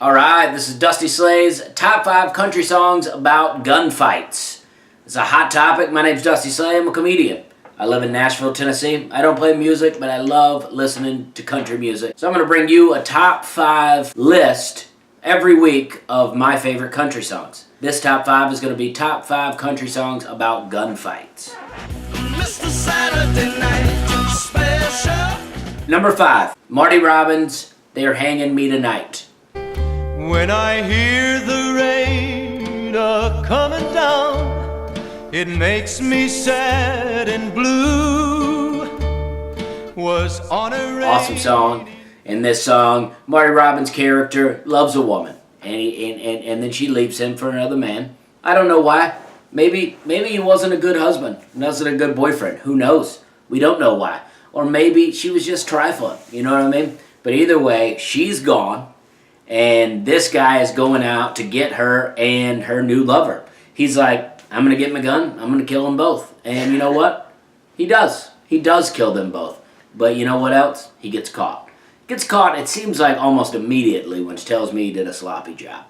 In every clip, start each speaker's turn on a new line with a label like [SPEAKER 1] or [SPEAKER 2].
[SPEAKER 1] Alright, this is Dusty Slay's Top 5 Country Songs About Gunfights. It's a hot topic. My name's Dusty Slay. I'm a comedian. I live in Nashville, Tennessee. I don't play music, but I love listening to country music. So I'm going to bring you a top 5 list every week of my favorite country songs. This top 5 is going to be top 5 country songs about gunfights. Mr. Saturday Night Special. Number 5, Marty Robbins, They're Hanging Me Tonight.
[SPEAKER 2] When I hear the rain a-comin' down, it makes me sad and blue. Was on a
[SPEAKER 1] awesome song. In this song, Marty Robbins' character loves a woman, and then she leaves him for another man. I don't know why. Maybe he wasn't a good husband, wasn't a good boyfriend. Who knows? We don't know why. Or maybe she was just trifling. You know what I mean? But either way, she's gone. And this guy is going out to get her and her new lover. He's like, I'm going to get my gun. I'm going to kill them both. And you know what? He does. He does kill them both. But you know what else? He gets caught. Gets caught, it seems like almost immediately, which tells me he did a sloppy job.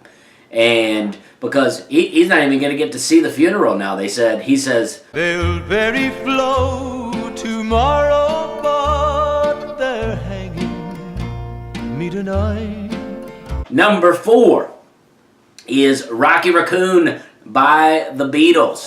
[SPEAKER 1] And because he's not even going to get to see the funeral now. He says,
[SPEAKER 2] they'll bury Flo tomorrow, but they're hanging me tonight.
[SPEAKER 1] Number 4 is Raccoon by the Beatles.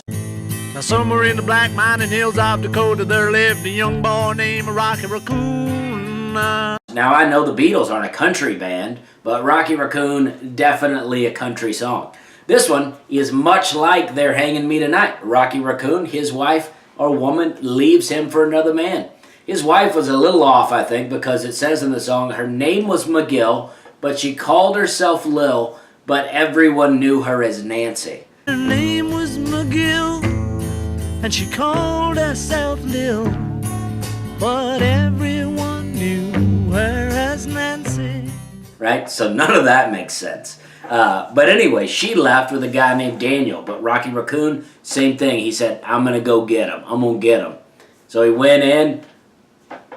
[SPEAKER 3] Now somewhere in the black mining hills of Dakota, there lived a young boy named Raccoon.
[SPEAKER 1] Now I know the Beatles aren't a country band, but Raccoon, definitely a country song. This one is much like They're Hanging Me Tonight. Raccoon, his wife or woman, leaves him for another man. His wife was a little off, I think, because it says in the song her name was McGill, but she called herself Lil, but everyone knew her as Nancy.
[SPEAKER 3] Her name was McGill, and she called herself Lil, but everyone knew her as Nancy.
[SPEAKER 1] Right? So none of that makes sense. But anyway, she left with a guy named Daniel, but Raccoon, same thing. He said, I'm going to go get him. I'm going to get him. So he went in,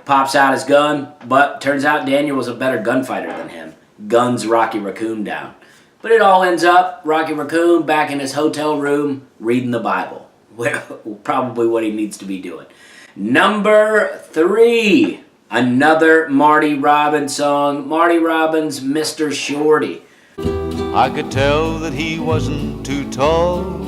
[SPEAKER 1] pops out his gun, but turns out Daniel was a better gunfighter than him. Guns Raccoon down. But it all ends up Raccoon back in his hotel room reading the Bible. Probably what he needs to be doing. Number 3, another Marty Robbins song. Marty Robbins, Mr. Shorty.
[SPEAKER 2] I could tell that he wasn't too tall.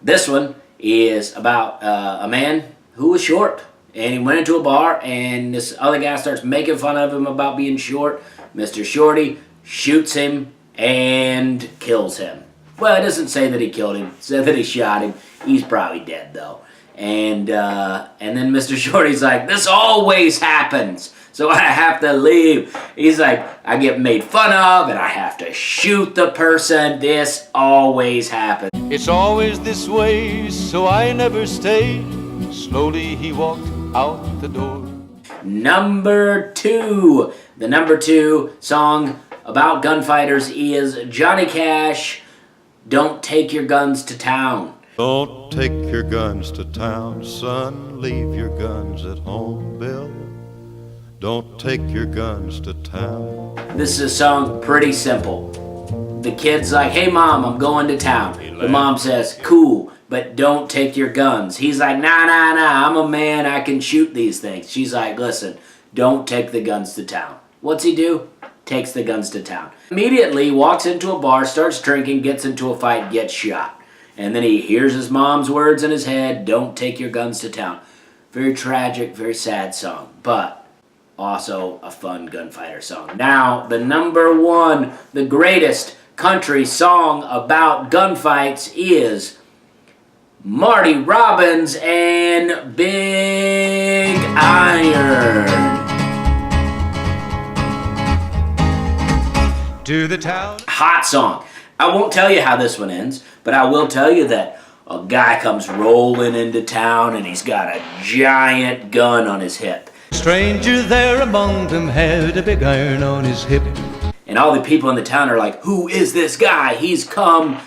[SPEAKER 1] This one is about a man who was short. And he went into a bar, and this other guy starts making fun of him about being short. Mr. Shorty shoots him and kills him. Well, it doesn't say that he killed him. It said that he shot him. He's probably dead, though. And then Mr. Shorty's like, this always happens, so I have to leave. He's like, I get made fun of, and I have to shoot the person. This always happens.
[SPEAKER 2] It's always this way, so I never stay. Slowly he walked out the door.
[SPEAKER 1] Number 2. The number 2 song about gunfighters is Johnny Cash, Don't Take Your Guns to Town.
[SPEAKER 4] Don't take your guns to town, son. Leave your guns at home, Bill. Don't take your guns to town.
[SPEAKER 1] This is a song pretty simple. The kid's like, hey mom, I'm going to town. The mom says, cool, but don't take your guns. He's like, nah, I'm a man, I can shoot these things. She's like, listen, don't take the guns to town. What's he do? Takes the guns to town. Immediately walks into a bar, starts drinking, gets into a fight, gets shot. And then he hears his mom's words in his head, don't take your guns to town. Very tragic, very sad song, but also a fun gunfighter song. Now, the number 1, the greatest country song about gunfights is Marty Robbins and Big Iron.
[SPEAKER 2] To the town.
[SPEAKER 1] Hot song. I won't tell you how this one ends, but I will tell you that a guy comes rolling into town and he's got a giant gun on his hip.
[SPEAKER 2] Stranger there among them had a big iron on his hip.
[SPEAKER 1] And all the people in the town are like, who is this guy? He's an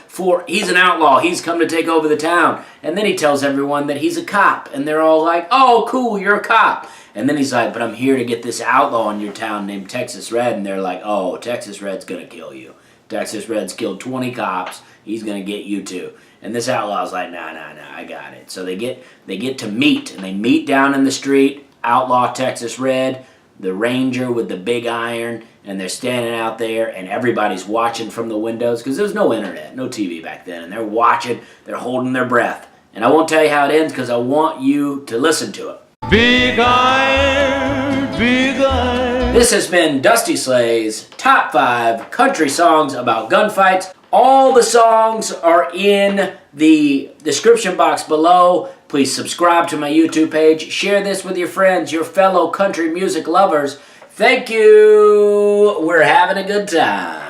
[SPEAKER 1] outlaw. He's come to take over the town. And then he tells everyone that he's a cop. And they're all like, oh, cool, you're a cop. And then he's like, but I'm here to get this outlaw in your town named Texas Red. And they're like, oh, Texas Red's going to kill you. Texas Red's killed 20 cops. He's going to get you too. And this outlaw's like, nah, I got it. So they get to meet, and they meet down in the street, Outlaw Texas Red, the ranger with the big iron, and they're standing out there, and everybody's watching from the windows, because there's no internet, no TV back then, and they're watching, they're holding their breath. And I won't tell you how it ends, because I want you to listen to it.
[SPEAKER 2] Big iron, big iron.
[SPEAKER 1] This has been Dusty Slay's Top 5 Country Songs About Gunfights. All the songs are in the description box below. Please subscribe to my YouTube page. Share this with your friends, your fellow country music lovers. Thank you. We're having a good time.